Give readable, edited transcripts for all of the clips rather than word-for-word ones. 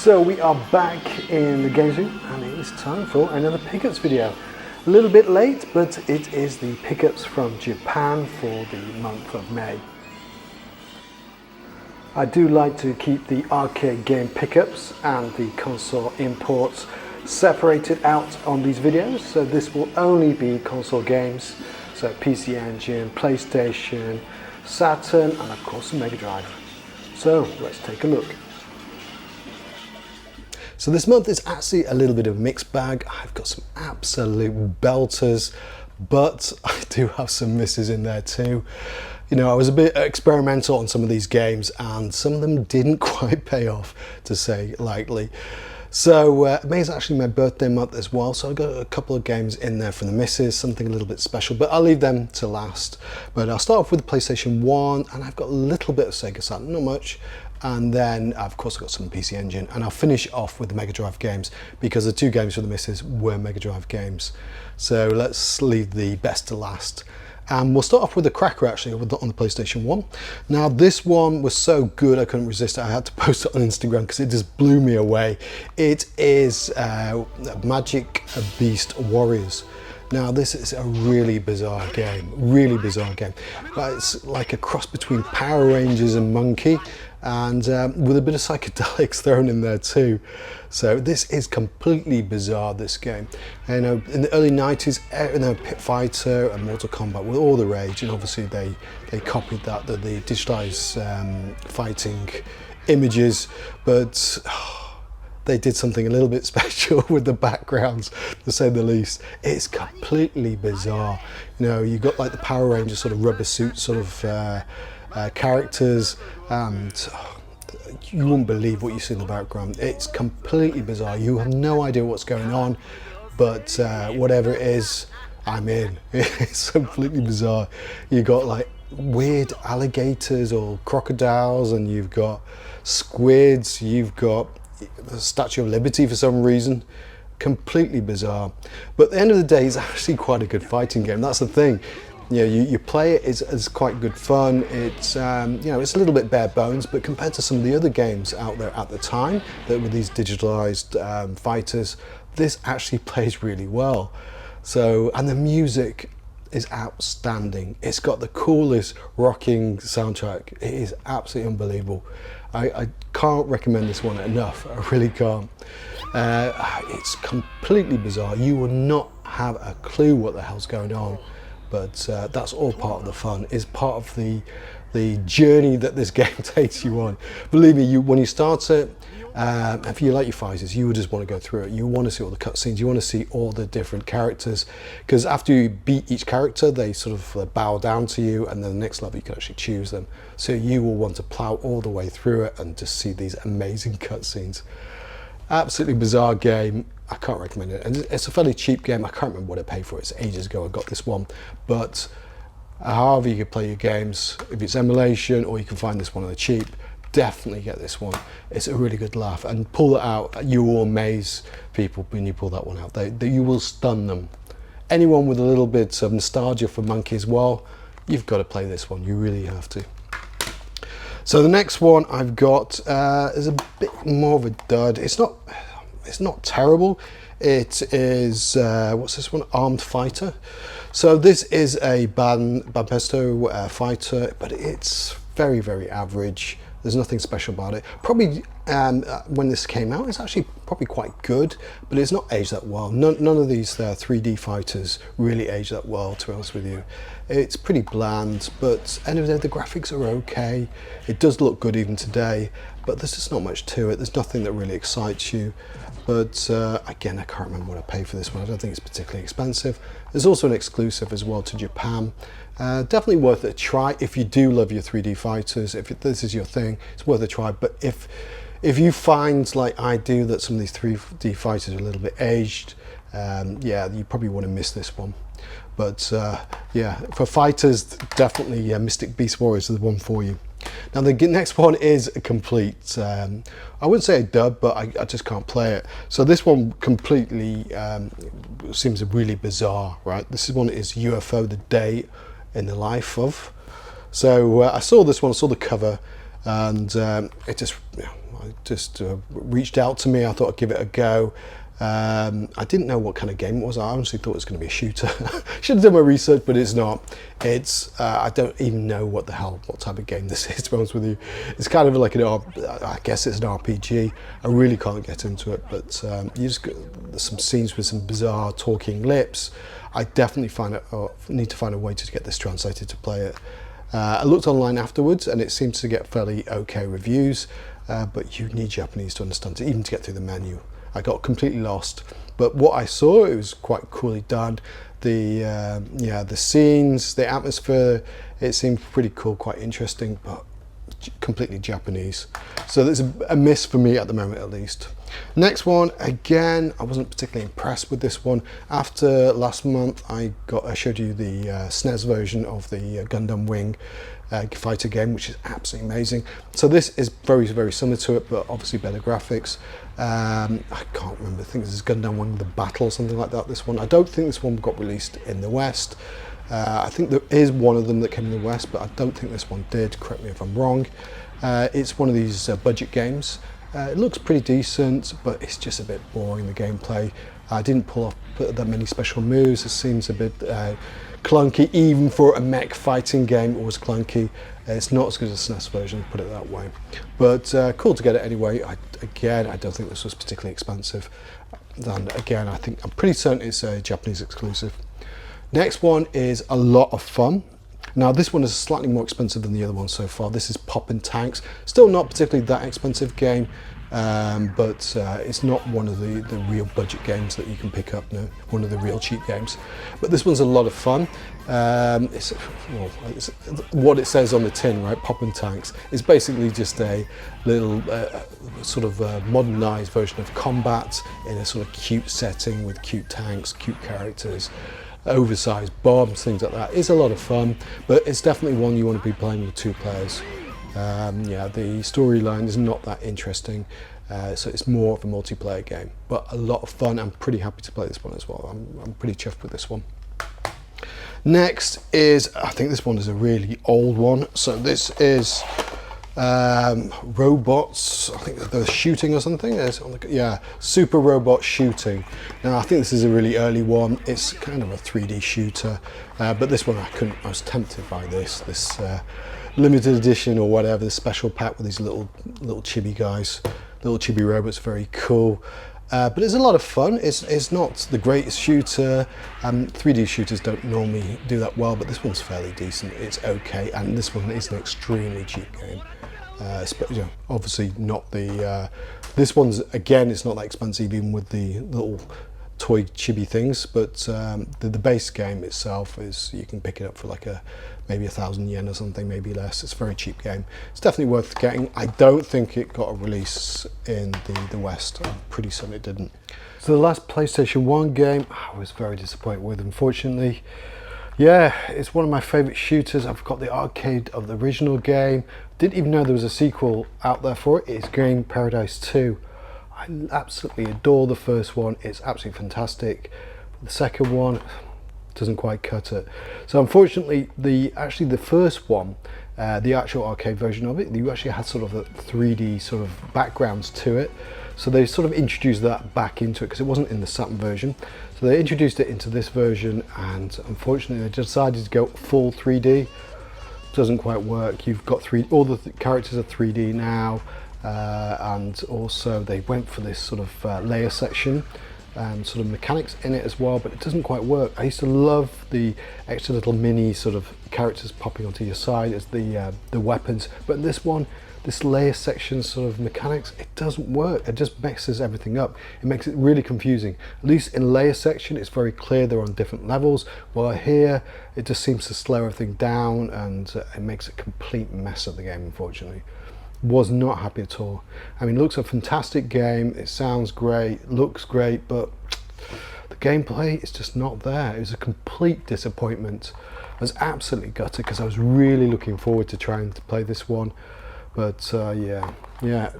So we are back in the games room and it is time for another pickups video. A little bit late, but it is the pickups from Japan for the month of May. I do like to keep the arcade game pickups and the console imports separated out on these videos, so this will only be console games, so PC Engine, PlayStation, Saturn and of course Megadrive. So let's take a look. So this month is actually a little bit of a mixed bag. I've got some absolute belters, but I do have some misses in there too. You know, I was a bit experimental on some of these games and some of them didn't quite pay off, to say lightly. So May is actually my birthday month as well, so I've got a couple of games in there for the misses, something a little bit special, but I'll leave them to last. But I'll start off with the PlayStation 1, and I've got a little bit of Sega Saturn, not much. And then of course I've got some PC Engine, and I'll finish off with the Megadrive games because the two games for the misses were Megadrive games. So let's leave the best to last. And we'll start off with the cracker actually on the PlayStation 1. Now this one was so good I couldn't resist it. I had to post it on Instagram because it just blew me away. It is Magic Beast Warriors. Now this is a really bizarre game, But it's like a cross between Power Rangers and Monkey, and with a bit of psychedelics thrown in there too. So this is completely bizarre, this game. You know, in the early 90s, you know, Pit Fighter and Mortal Kombat were all the rage, and obviously they copied that, the digitalized fighting images, but they did something a little bit special with the backgrounds, to say the least. It's completely bizarre. You know, you got like the Power Rangers sort of rubber suit sort of characters, and you wouldn't believe what you see in the background. It's completely bizarre. You have no idea what's going on, but whatever it is, I'm in. It's completely bizarre. You got like weird alligators or crocodiles, and you've got squids, you've got the Statue of Liberty for some reason. Completely bizarre, but at the end of the day it's actually quite a good fighting game. That's the thing. You know, you play it, it's quite good fun. It's you know, it's a little bit bare bones, but compared to some of the other games out there at the time that were these digitalized fighters, this actually plays really well. So, and the music is outstanding. It's got the coolest rocking soundtrack. It is absolutely unbelievable. I can't recommend this one enough. I really can't. It's completely bizarre. You will not have a clue what the hell's going on, but that's all part of the fun. It's part of the journey that this game takes you on. Believe me, when you start it, if you like your fighters, you would just want to go through it. You want to see all the cutscenes, you want to see all the different characters, because after you beat each character, they sort of bow down to you, and then the next level you can actually choose them. So you will want to plow all the way through it and just see these amazing cutscenes. Absolutely bizarre game. I can't recommend it. And it's a fairly cheap game. I can't remember what I paid for it. It's ages ago I got this one. But however you can play your games, if it's emulation or you can find this one on the cheap, definitely get this one. It's a really good laugh, and pull it out. You will amaze people when you pull that one out. You will stun them. Anyone with a little bit of nostalgia for Monkey as well, you've got to play this one. You really have to. So the next one I've got is a bit more of a dud. It's not terrible. It is what's this one? Armed Fighter. So this is a Banpesto fighter, but it's very, very average. There's nothing special about it. Probably when this came out, it's actually probably quite good, but it's not aged that well. None of these 3D fighters really age that well, to be honest with you. It's pretty bland, but end of the day, the graphics are okay. It does look good even today, but there's just not much to it. There's nothing that really excites you. But again, I can't remember what I paid for this one. I don't think it's particularly expensive. There's also an exclusive as well to Japan. Definitely worth a try if you do love your 3D fighters. If this is your thing, it's worth a try. But if you find, like I do, that some of these 3D fighters are a little bit aged, yeah, you probably want to miss this one. But yeah, for fighters, definitely Mystic Beast Warriors is the one for you. Now the next one is a complete, I wouldn't say a dub, but I just can't play it. So this one completely seems really bizarre, right? This one is UFO, the Day in the Life of. So I saw this one, I saw the cover, and it just, just reached out to me. I thought I'd give it a go. I didn't know what kind of game it was. I honestly thought it was going to be a shooter. Should have done my research, but it's not. It's I don't even know what type of game this is, to be honest with you. It's kind of like I guess it's an RPG. I really can't get into it, but there's some scenes with some bizarre talking lips. I definitely need to find a way to get this translated to play it. I looked online afterwards, and it seems to get fairly okay reviews, but you need Japanese to understand it, even to get through the menu. I got completely lost, but what I saw, it was quite coolly done. The scenes, the atmosphere, it seemed pretty cool, quite interesting, but completely Japanese. So there's a miss for me at the moment, at least. Next one, again, I wasn't particularly impressed with this one. After last month, I showed you the SNES version of the Gundam Wing fighter game, which is absolutely amazing. So this is very, very similar to it, but obviously better graphics. I can't remember, I think this is Gundam Wing The Battle or something like that, this one. I don't think this one got released in the West. I think there is one of them that came in the West, but I don't think this one did, correct me if I'm wrong. It's one of these budget games. It looks pretty decent, but it's just a bit boring, the gameplay. I didn't put that many special moves. It seems a bit clunky, even for a mech fighting game. It was clunky. It's not as good as the SNES version, put it that way. But cool to get it anyway. Again, I don't think this was particularly expensive. And again, I'm pretty certain it's a Japanese exclusive. Next one is a lot of fun. Now this one is slightly more expensive than the other one so far. This is Poppin' Tanks. Still not particularly that expensive game, but it's not one of the real budget games that you can pick up, no, one of the real cheap games. But this one's a lot of fun. It's what it says on the tin, right? Poppin' Tanks. It's basically just a little sort of modernized version of combat in a sort of cute setting with cute tanks, cute characters, oversized bombs, things like that. It's a lot of fun, but it's definitely one you want to be playing with 2 players. Yeah, the storyline is not that interesting, so it's more of a multiplayer game, but a lot of fun. I'm pretty happy to play this one as well. I'm pretty chuffed with this one. Next is, I think this one is a really old one. So this is robots, I think they're shooting or something. Yeah, Super Robot Shooting. Now I think this is a really early one. It's kind of a 3D shooter, but this one I was tempted by this limited edition or whatever, the special pack with these little chibi guys, little chibi robots, very cool. But it's a lot of fun. It's not the greatest shooter. 3D shooters don't normally do that well, but this one's fairly decent. It's okay, and this one is an extremely cheap game. Obviously not the. This one's, again, it's not that expensive, even with the little toy chibi things. But the base game itself is, you can pick it up for like maybe 1,000 yen or something, maybe less. It's a very cheap game. It's definitely worth getting. I don't think it got a release in the West. I'm pretty certain it didn't. So the last PlayStation 1 game, I was very disappointed with, unfortunately. Yeah, it's one of my favourite shooters. I've got the arcade of the original game. Didn't even know there was a sequel out there for it. It's Game Paradise 2. I absolutely adore the first one. It's absolutely fantastic. The second one doesn't quite cut it. So unfortunately, actually the first one, the actual arcade version of it, you actually had sort of a 3D sort of backgrounds to it. So they sort of introduced that back into it because it wasn't in the Saturn version. So they introduced it into this version, and unfortunately they decided to go full 3D. Doesn't quite work. You've got all the characters are 3D now, and also they went for this sort of layer section and sort of mechanics in it as well, but it doesn't quite work. I used to love the extra little mini sort of characters popping onto your side as the weapons, but in this one, this layer section sort of mechanics, it doesn't work. It just messes everything up. It makes it really confusing. At least in layer section, it's very clear they're on different levels, while here it just seems to slow everything down, and it makes a complete mess of the game, unfortunately. Was not happy at all. I mean, it looks a fantastic game, it sounds great, looks great, but the gameplay is just not there. It was a complete disappointment. I was absolutely gutted because I was really looking forward to trying to play this one. But yeah,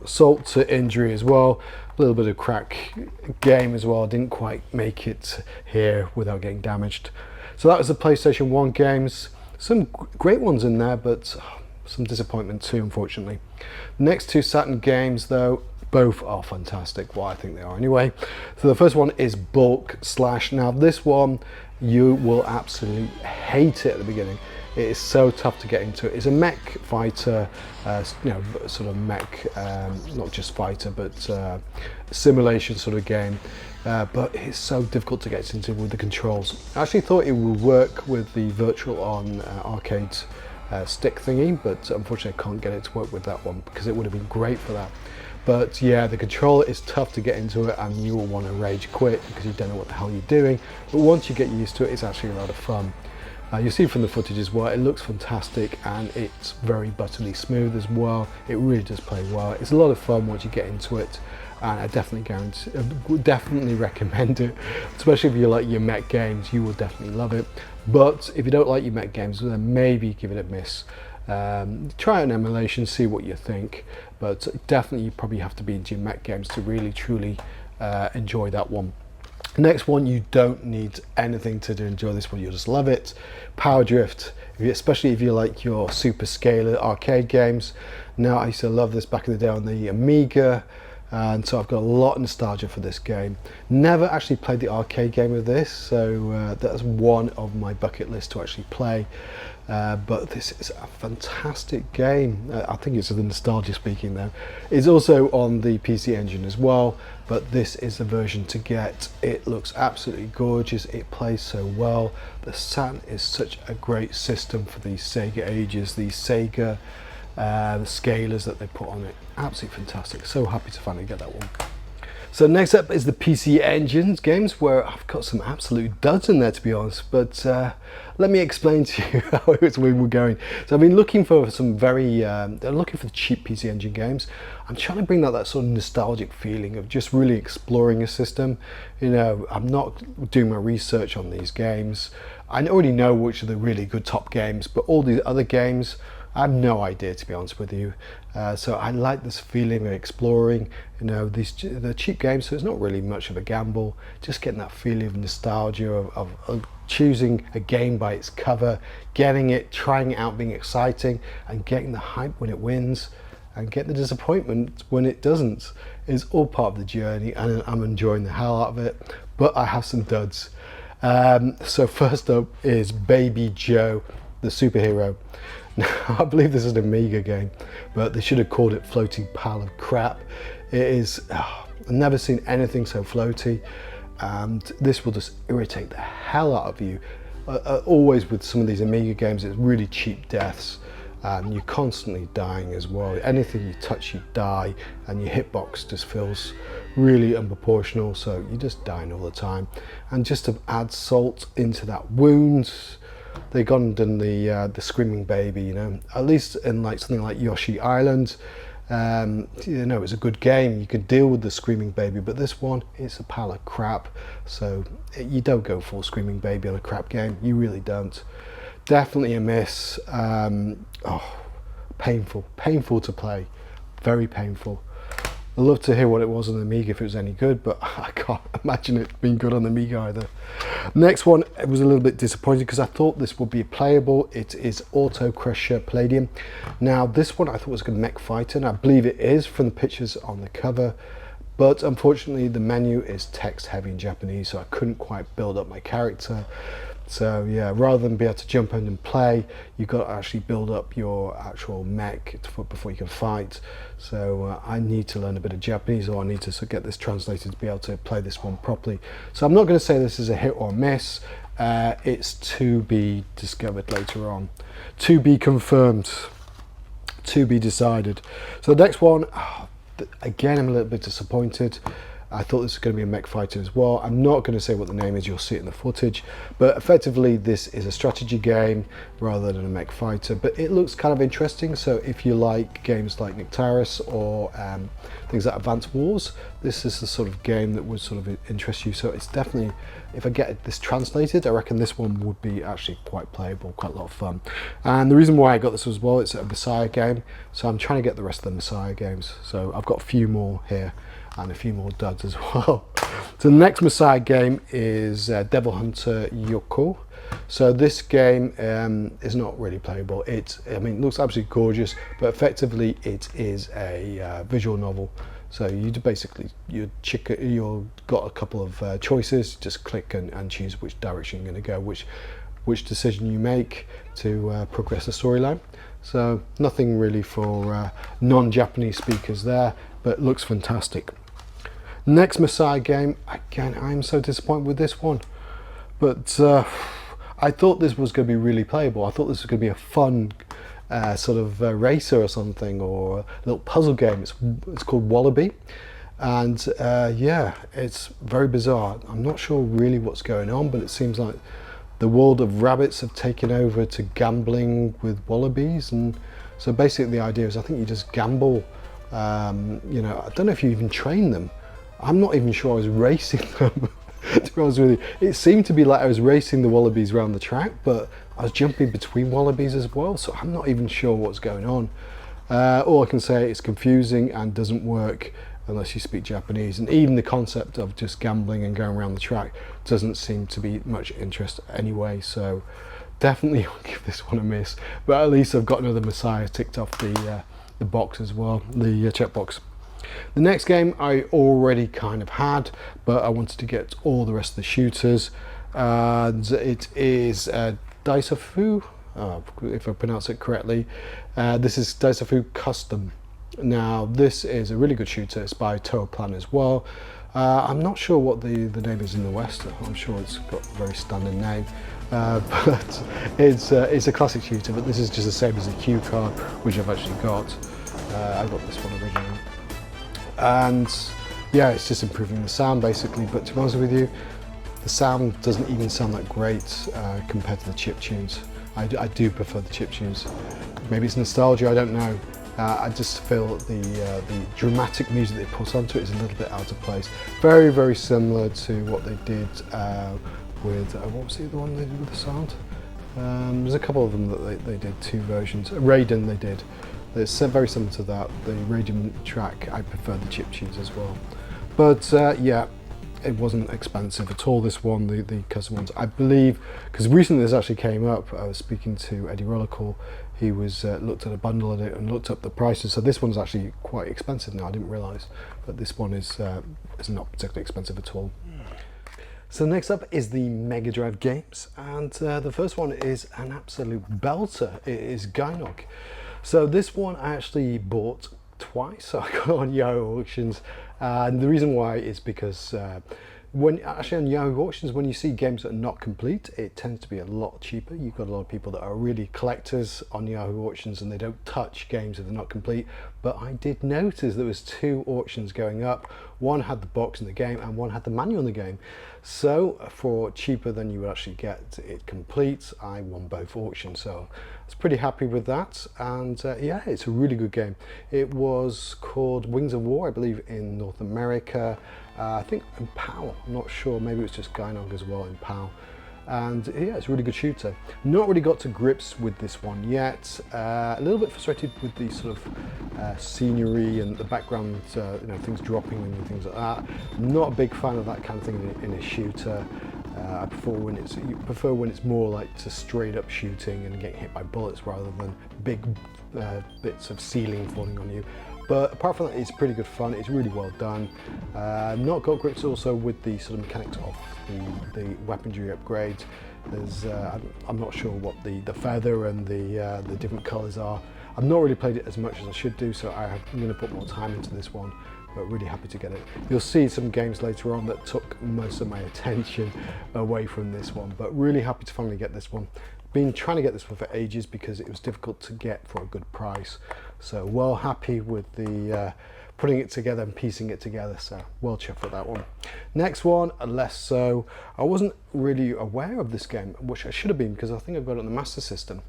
assault to injury as well. A little bit of crack game as well. Didn't quite make it here without getting damaged. So that was the PlayStation 1 games. Some great ones in there, but some disappointment too, unfortunately. Next two Saturn games though, both are fantastic. Well, I think they are anyway. So the first one is Bulk Slash. Now this one, you will absolutely hate it at the beginning. It is so tough to get into. It's a mech fighter, you know, sort of mech, not just fighter, but simulation sort of game. But it's so difficult to get into with the controls. I actually thought it would work with the virtual on arcade stick thingy, but unfortunately I can't get it to work with that one because it would have been great for that. But yeah, the controller is tough to get into it, and you will want to rage quit because you don't know what the hell you're doing. But once you get used to it, it's actually a lot of fun. You see from the footage as well, it looks fantastic and it's very butterly smooth as well. It really does play well. It's a lot of fun once you get into it, and I definitely recommend it, especially if you like your mech games. You will definitely love it. But if you don't like your mech games, then maybe give it a miss. Try an emulation, see what you think, but definitely you probably have to be into your mech games to really truly enjoy that one. Next one, you don't need anything to enjoy this one, you'll just love it. Power Drift, especially if you like your super scalar arcade games. Now, I used to love this back in the day on the Amiga, and so I've got a lot of nostalgia for this game. Never actually played the arcade game of this, so that's one of my bucket list to actually play. But this is a fantastic game. I think it's the nostalgia speaking though. It's also on the PC Engine as well, but this is the version to get. It looks absolutely gorgeous, it plays so well. The Saturn is such a great system for these Sega ages, these Sega scalers that they put on it. Absolutely fantastic. So happy to finally get that one. So next up is the PC Engines games, where I've got some absolute duds in there, to be honest, but let me explain to you how it's where we're going. So I've been looking for some looking for the cheap PC Engine games. I'm trying to bring that sort of nostalgic feeling of just really exploring a system. You know, I'm not doing my research on these games. I already know which are the really good top games, but all these other games, I have no idea, to be honest with you. So I like this feeling of exploring, you know, they're cheap games, so it's not really much of a gamble. Just getting that feeling of nostalgia of choosing a game by its cover, getting it, trying it out, being exciting, and getting the hype when it wins, and getting the disappointment when it doesn't. It's all part of the journey, and I'm enjoying the hell out of it. But I have some duds. So first up is Baby Joe, the superhero. Now, I believe this is an Amiga game, but they should have called it Floating Pile of Crap. It is, I've never seen anything so floaty, and this will just irritate the hell out of you. Always with some of these Amiga games, it's really cheap deaths, and you're constantly dying as well. Anything you touch, you die, and your hitbox just feels really unproportional, so you're just dying all the time. And just to add salt into that wound, they gone and done the screaming baby, you know. At least in like something like Yoshi Island, you know, it's a good game. You can deal with the screaming baby, but this one is a pile of crap. So you don't go full screaming baby on a crap game. You really don't. Definitely a miss. Painful to play. Very painful. I'd love to hear what it was on the Amiga if it was any good, but I can't imagine it being good on the Amiga either. Next one, it was a little bit disappointing because I thought this would be playable. It is Auto Crusher Palladium. Now this one I thought was a good mech fighter, and I believe it is from the pictures on the cover, but unfortunately the menu is text heavy in Japanese, so I couldn't quite build up my character. So yeah, rather than be able to jump in and play, you've got to actually build up your actual mech before you can fight. So I need to learn a bit of Japanese, or I need to get this translated to be able to play this one properly. So I'm not going to say this is a hit or a miss. It's to be discovered later on. To be confirmed. To be decided. So the next one, again, I'm a little bit disappointed. I thought this was going to be a mech fighter as well. I'm not going to say what the name is, you'll see it in the footage, but effectively this is a strategy game rather than a mech fighter, but it looks kind of interesting. So if you like games like Nectaris or things like Advance Wars, this is the sort of game that would sort of interest you. So it's definitely, if I get this translated, I reckon this one would be actually quite playable, quite a lot of fun. And the reason why I got this as well, it's a Messiah game, so I'm trying to get the rest of the Messiah games. So I've got a few more here and a few more duds as well. So the next Messiah game is Devil Hunter Yoko. So this game is not really playable. I mean, it looks absolutely gorgeous, but effectively it is a visual novel. So you've got a couple of choices. Just click and choose which direction you're going to go, which decision you make to progress the storyline. So nothing really for non-Japanese speakers there, but looks fantastic. Next Messiah game, again, I'm so disappointed with this one, but I thought this was going to be really playable. I thought this was going to be a fun sort of racer or something, or a little puzzle game. It's called Wallaby, and yeah, it's very bizarre. I'm not sure really what's going on, but it seems like the world of rabbits have taken over to gambling with wallabies, and so basically the idea is I think you just gamble. You know, I don't know if you even train them. I'm not even sure I was racing them. To be honest with you, it seemed to be like I was racing the wallabies around the track, but I was jumping between wallabies as well, so I'm not even sure what's going on. All I can say is confusing and doesn't work unless you speak Japanese, and even the concept of just gambling and going around the track doesn't seem to be much interest anyway, so definitely I'll give this one a miss, but at least I've got another Messiah ticked off the box as well, the checkbox. The next game I already kind of had, but I wanted to get all the rest of the shooters, and it is Daisafu, if I pronounce it correctly. This is Daisafu Custom. Now this is a really good shooter. It's by Toaplan as well. I'm not sure what the name is in the West. I'm sure it's got a very standard name, but it's a classic shooter, but this is just the same as the cue card, which I've actually got. I got this one originally, and yeah, it's just improving the sound basically, but to be honest with you, the sound doesn't even sound that great compared to the chip tunes. I do prefer the chip tunes. Maybe it's nostalgia, I don't know. I just feel the dramatic music they put onto it is a little bit out of place. Very, very similar to what they did with, what was the other one they did with the sound? There's a couple of them that they did two versions. Raiden they did. It's very similar to that. The Raiden track, I prefer the chip tunes as well. But yeah, it wasn't expensive at all, this one, the custom ones. I believe, because recently this actually came up, I was speaking to Eddie Rollicle, he was looked at a bundle of it and looked up the prices, so this one's actually quite expensive now, I didn't realise, but this one is not particularly expensive at all. So next up is the Megadrive games, and the first one is an absolute belter. It is Gynoc. So this one I actually bought twice, so I got it on Yahoo Auctions, and the reason why is because when actually on Yahoo Auctions, when you see games that are not complete, it tends to be a lot cheaper. You've got a lot of people that are really collectors on Yahoo Auctions and they don't touch games that are not complete. But I did notice there was two auctions going up. One had the box in the game and one had the manual in the game. So for cheaper than you would actually get it complete, I won both auctions. So I was pretty happy with that. And yeah, it's a really good game. It was called Wings of War, I believe, in North America. I think in PAL, I'm not sure, maybe it was just Gynog as well in PAL. And yeah, it's a really good shooter. Not really got to grips with this one yet. A little bit frustrated with the sort of scenery and the background, you know, things dropping and things like that. Not a big fan of that kind of thing in a shooter. I prefer when it's more like just straight up shooting and getting hit by bullets rather than big bits of ceiling falling on you. But apart from that, it's pretty good fun. It's really well done. Not got grips also with the sort of mechanics of the weaponry upgrades. There's, I'm not sure what the feather and the different colours are. I've not really played it as much as I should do, so I'm going to put more time into this one. But really happy to get it. You'll see some games later on that took most of my attention away from this one, but really happy to finally get this one. Been trying to get this one for ages because it was difficult to get for a good price. So well happy with the putting it together and piecing it together, so well chuffed with that one. Next one, less so. I wasn't really aware of this game, which I should have been because I think I've got it on the Master System.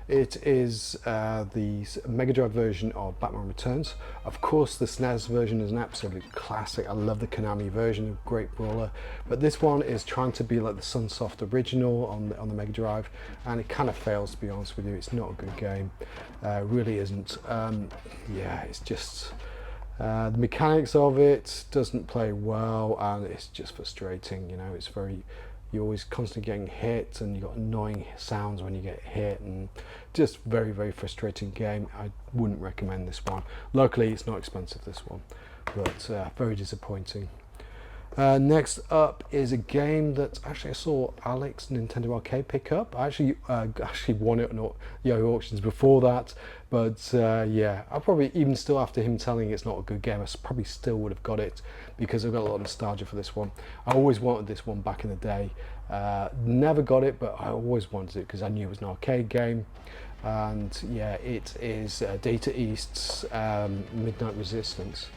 It is the Mega Drive version of Batman Returns. Of course, the SNES version is an absolute classic. I love the Konami version, a great brawler. But this one is trying to be like the Sunsoft original on the Mega Drive, and it kind of fails, to be honest with you. It's not a good game, really isn't. Yeah, it's just the mechanics of it doesn't play well, and it's just frustrating. You know, it's very you're always constantly getting hit, and you've got annoying sounds when you get hit, and just very, very frustrating game. I wouldn't recommend this one. Luckily, it's not expensive, this one, but very disappointing. Next up is a game that actually I saw Alex Nintendo Arcade pick up. I actually won it on Yahoo Auctions before that, but yeah, I probably, even still after him telling it's not a good game, I probably still would have got it because I've got a lot of nostalgia for this one. I always wanted this one back in the day. Never got it, but I always wanted it because I knew it was an arcade game. And yeah, it is Data East's Midnight Resistance.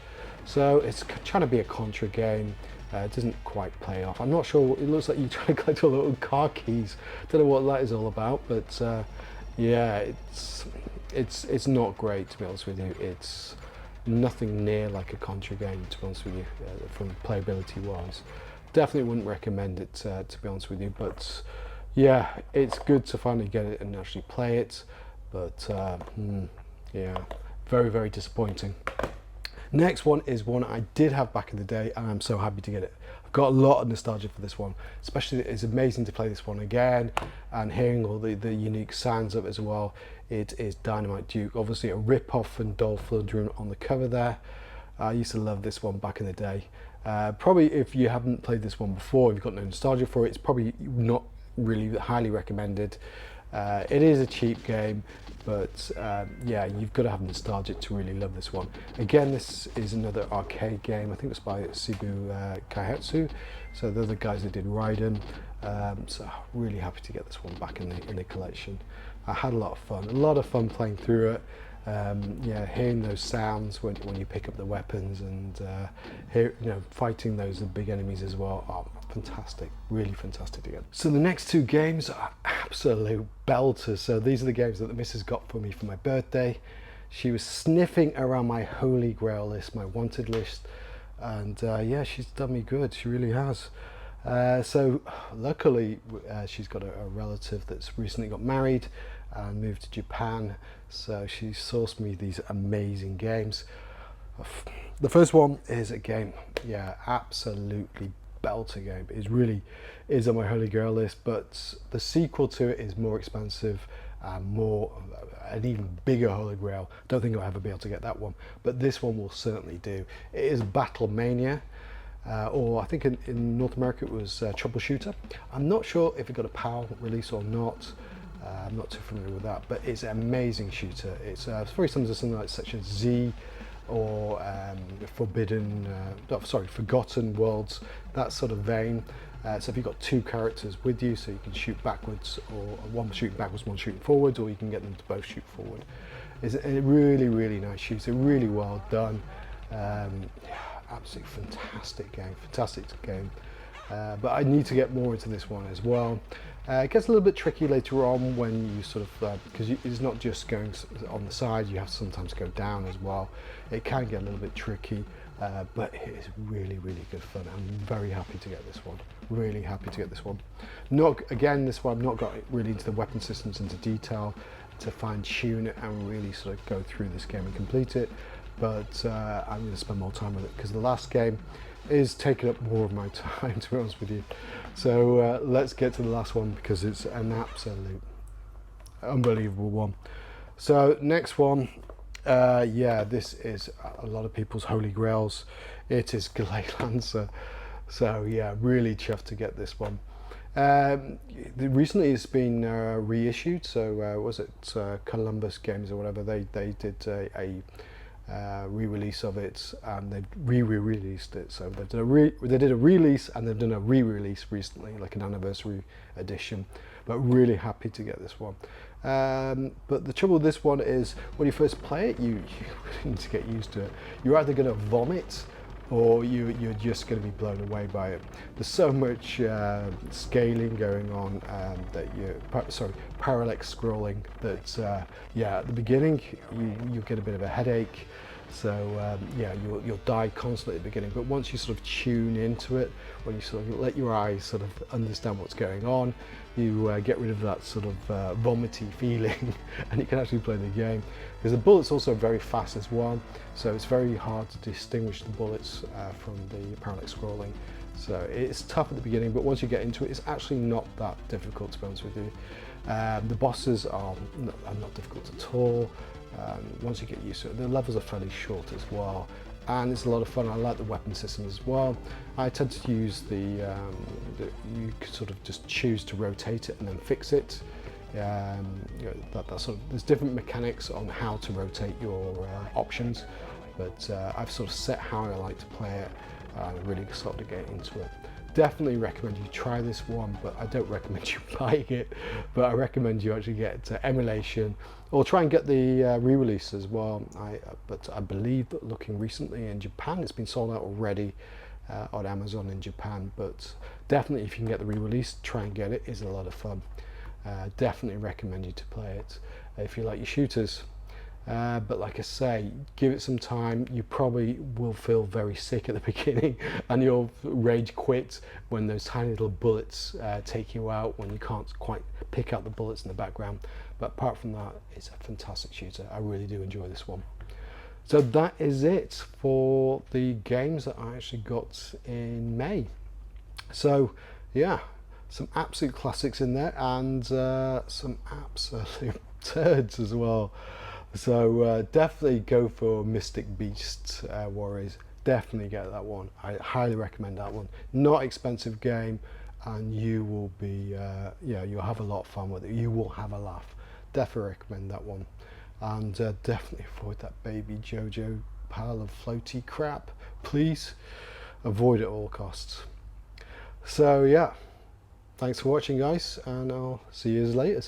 So it's trying to be a Contra game. It doesn't quite play off. I'm not sure. It looks like you're trying to collect all the little car keys. Don't know what that is all about, but yeah, it's not great, to be honest with you. It's nothing near like a Contra game, to be honest with you, from playability wise. Definitely wouldn't recommend it, to be honest with you. But yeah, it's good to finally get it and actually play it. But yeah, very, very disappointing. Next one is one I did have back in the day, and I'm so happy to get it. I've got a lot of nostalgia for this one, especially it's amazing to play this one again and hearing all the unique sounds of it as well. It is Dynamite Duke, obviously a rip-off from Dolph Lundgren on the cover there. I used to love this one back in the day. Probably if you haven't played this one before, if you've got no nostalgia for it, it's probably not really highly recommended. It is a cheap game, but yeah, you've got to have nostalgia to really love this one. Again, this is another arcade game. I think it's by Shibu Kaihatsu, so they're the guys that did Raiden. So really happy to get this one back in the collection. I had a lot of fun playing through it. Yeah, hearing those sounds when you pick up the weapons, and fighting those big enemies as well. Oh, fantastic, really fantastic to get. So the next two games are absolute belters. So these are the games that the missus got for me for my birthday. She was sniffing around my holy grail list, my wanted list, and yeah, she's done me good. She really has. So luckily she's got a relative that's recently got married and moved to Japan, so she sourced me these amazing games. The first one is a game, yeah, absolutely belter game. It really is on my holy grail list, but the sequel to it is more expensive and an even bigger holy grail. Don't think I'll ever be able to get that one, but this one will certainly do. It is Battlemania. Or I think in North America it was Troubleshooter. I'm not sure if it got a PAL release or not. I'm not too familiar with that, but it's an amazing shooter. It's very similar to something like Section Z or Forgotten Worlds, that sort of vein. So if you've got two characters with you, so you can shoot backwards, or one shooting backwards, one shooting forwards, or you can get them to both shoot forward. It's a really, really nice shooter, really well done. Absolutely fantastic game. But I need to get more into this one as well. It gets a little bit tricky later on when you sort of, because it's not just going on the side, you have to sometimes go down as well. It can get a little bit tricky, but it is really, really good fun. I'm very happy to get this one. Really happy to get this one. This one I've not got really into the weapon systems into detail to fine tune it and really sort of go through this game and complete it. But I'm going to spend more time with it because the last game is taking up more of my time, to be honest with you. So let's get to the last one because it's an absolute unbelievable one. So next one, yeah, this is a lot of people's holy grails. It is Glade Lancer. So yeah, really chuffed to get this one. Recently it's been reissued. So was it Columbus Games or whatever? They did a re-release of it, and they re-released it. So they did a release and they've done a re-release recently, like an anniversary edition. But really happy to get this one. But the trouble with this one is when you first play it, you need to get used to it. You're either going to vomit or you're just going to be blown away by it. There's so much scaling going on parallax scrolling that yeah, at the beginning you get a bit of a headache. So yeah, you'll die constantly at the beginning, but once you sort of tune into it, when you sort of let your eyes sort of understand what's going on, you get rid of that sort of vomity feeling and you can actually play the game. Because the bullets also very fast as well, so it's very hard to distinguish the bullets from the parallax scrolling. So it's tough at the beginning, but once you get into it, it's actually not that difficult, to be honest with you. The bosses are not difficult at all. Once you get used to it, the levels are fairly short as well, and it's a lot of fun. I like the weapon system as well. I tend to use you could sort of just choose to rotate it and then fix it. There's different mechanics on how to rotate your options, but I've sort of set how I like to play it. Really sort of get into it. Definitely recommend you try this one, but I don't recommend you buying it, but I recommend you actually get emulation, or try and get the re-release as well. But I believe that looking recently in Japan, it's been sold out already on Amazon in Japan, but definitely if you can get the re-release, try and get it. It's a lot of fun. Definitely recommend you to play it if you like your shooters. But like I say, give it some time. You probably will feel very sick at the beginning, and you'll rage quit when those tiny little bullets take you out, when you can't quite pick out the bullets in the background. But apart from that, it's a fantastic shooter. I really do enjoy this one. So that is it for the games that I actually got in May. So yeah, some absolute classics in there, and some absolute turds as well. So definitely go for Mystic Beast Warriors. Definitely get that one. I highly recommend that one. Not expensive game, and you will be you'll have a lot of fun with it. You will have a laugh. Definitely recommend that one, and definitely avoid that baby JoJo pile of floaty crap. Please avoid it at all costs. So yeah, thanks for watching, guys, and I'll see you later.